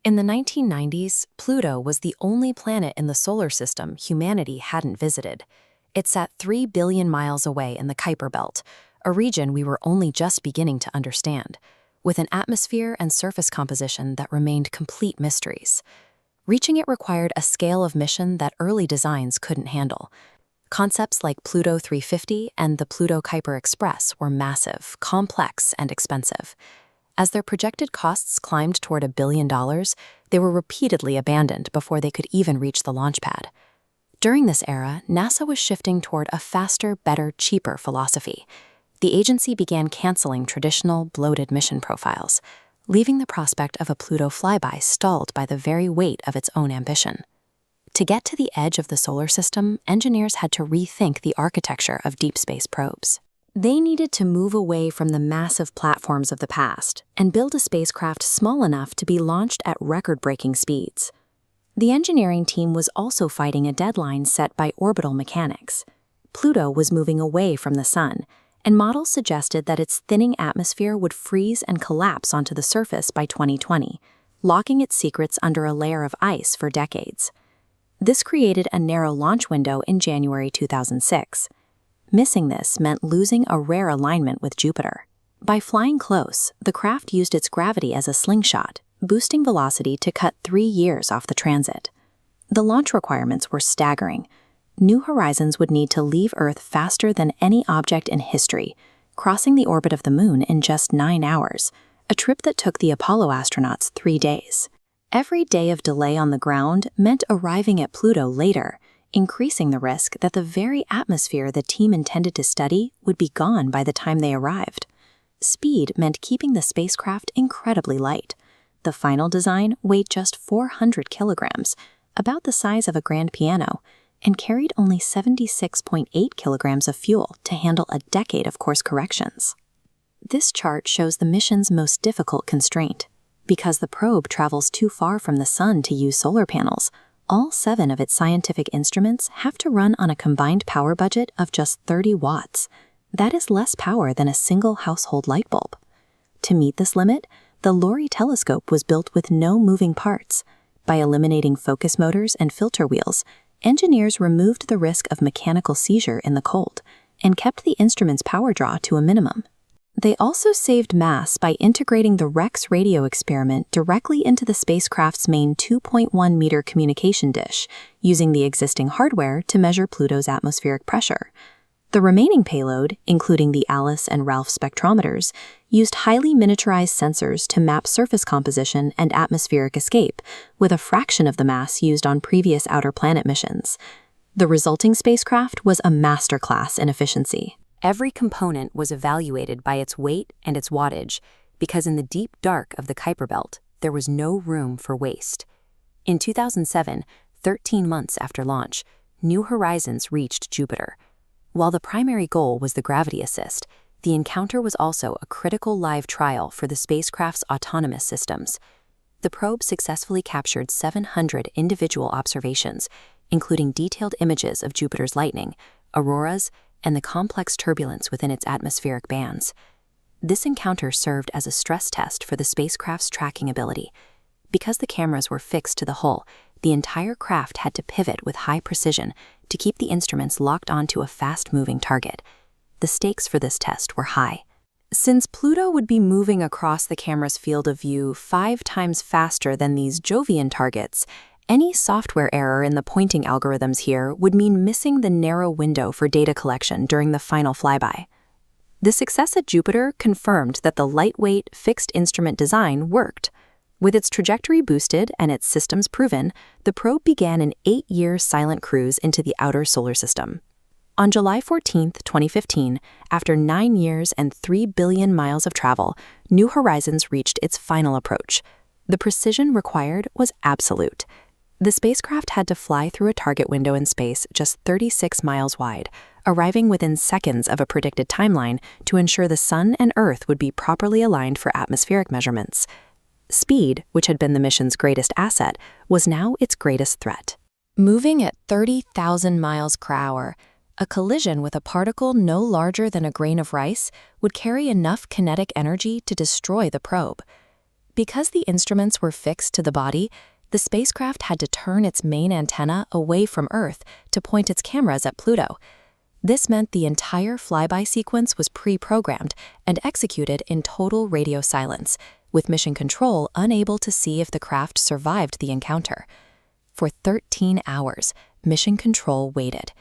In the 1990s, Pluto was the only planet in the solar system humanity hadn't visited. It sat 3 billion miles away in the Kuiper Belt, a region we were only just beginning to understand, with an atmosphere and surface composition that remained complete mysteries. Reaching it required a scale of mission that early designs couldn't handle. Concepts like Pluto 350 and the Pluto Kuiper Express were massive, complex, and expensive. As their projected costs climbed toward $1 billion, they were repeatedly abandoned before they could even reach the launch pad. During this era, NASA was shifting toward a faster, better, cheaper philosophy. The agency began canceling traditional, bloated mission profiles, leaving the prospect of a Pluto flyby stalled by the very weight of its own ambition. To get to the edge of the solar system, engineers had to rethink the architecture of deep space probes. They needed to move away from the massive platforms of the past and build a spacecraft small enough to be launched at record-breaking speeds. The engineering team was also fighting a deadline set by orbital mechanics. Pluto was moving away from the Sun, and models suggested that its thinning atmosphere would freeze and collapse onto the surface by 2020, locking its secrets under a layer of ice for decades. This created a narrow launch window in January 2006. Missing this meant losing a rare alignment with Jupiter. By flying close, the craft used its gravity as a slingshot, boosting velocity to cut 3 years off the transit. The launch requirements were staggering. New Horizons would need to leave Earth faster than any object in history, crossing the orbit of the Moon in just 9 hours, a trip that took the Apollo astronauts 3 days. Every day of delay on the ground meant arriving at Pluto later, increasing the risk that the very atmosphere the team intended to study would be gone by the time they arrived. Speed meant keeping the spacecraft incredibly light. The final design weighed just 400 kilograms, about the size of a grand piano, and carried only 76.8 kilograms of fuel to handle a decade of course corrections. This chart shows the mission's most difficult constraint. Because the probe travels too far from the Sun to use solar panels, all 7 of its scientific instruments have to run on a combined power budget of just 30 watts. That is less power than a single household light bulb. To meet this limit, the LORRI telescope was built with no moving parts. By eliminating focus motors and filter wheels, engineers removed the risk of mechanical seizure in the cold and kept the instrument's power draw to a minimum. They also saved mass by integrating the REX radio experiment directly into the spacecraft's main 2.1-meter communication dish, using the existing hardware to measure Pluto's atmospheric pressure. The remaining payload, including the Alice and Ralph spectrometers, used highly miniaturized sensors to map surface composition and atmospheric escape, with a fraction of the mass used on previous outer planet missions. The resulting spacecraft was a masterclass in efficiency. Every component was evaluated by its weight and its wattage, because in the deep dark of the Kuiper Belt, there was no room for waste. In 2007, 13 months after launch, New Horizons reached Jupiter. While the primary goal was the gravity assist, the encounter was also a critical live trial for the spacecraft's autonomous systems. The probe successfully captured 700 individual observations, including detailed images of Jupiter's lightning, auroras, and the complex turbulence within its atmospheric bands. This encounter served as a stress test for the spacecraft's tracking ability. Because the cameras were fixed to the hull, the entire craft had to pivot with high precision to keep the instruments locked onto a fast-moving target. The stakes for this test were high. Since Pluto would be moving across the camera's field of view 5 times faster than these Jovian targets, any software error in the pointing algorithms here would mean missing the narrow window for data collection during the final flyby. The success at Jupiter confirmed that the lightweight, fixed instrument design worked. With its trajectory boosted and its systems proven, the probe began an 8-year silent cruise into the outer solar system. On July 14, 2015, after 9 years and 3 billion miles of travel, New Horizons reached its final approach. The precision required was absolute. The spacecraft had to fly through a target window in space just 36 miles wide, arriving within seconds of a predicted timeline to ensure the Sun and Earth would be properly aligned for atmospheric measurements. Speed, which had been the mission's greatest asset, was now its greatest threat. Moving at 30,000 miles per hour, a collision with a particle no larger than a grain of rice would carry enough kinetic energy to destroy the probe. Because the instruments were fixed to the body, the spacecraft had to turn its main antenna away from Earth to point its cameras at Pluto. This meant the entire flyby sequence was pre-programmed and executed in total radio silence, with mission control unable to see if the craft survived the encounter. For 13 hours, mission control waited.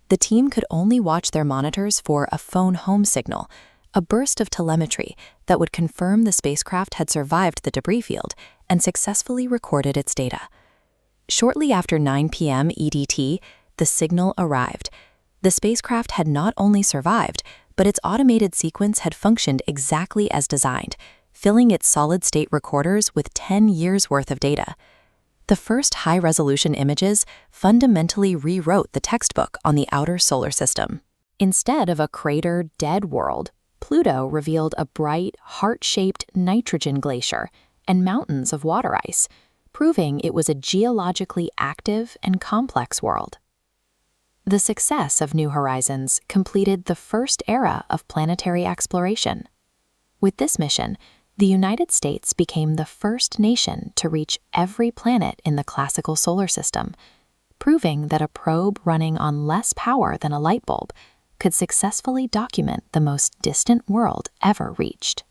The team could only watch their monitors for a phone home signal, a burst of telemetry that would confirm the spacecraft had survived the debris field and successfully recorded its data. Shortly after 9 p.m. EDT, the signal arrived. The spacecraft had not only survived, but its automated sequence had functioned exactly as designed, filling its solid-state recorders with 10 years' worth of data. The first high-resolution images fundamentally rewrote the textbook on the outer solar system. Instead of a cratered, dead world, Pluto revealed a bright, heart-shaped nitrogen glacier and mountains of water ice, proving it was a geologically active and complex world. The success of New Horizons completed the first era of planetary exploration. With this mission, the United States became the first nation to reach every planet in the classical solar system, proving that a probe running on less power than a light bulb could successfully document the most distant world ever reached.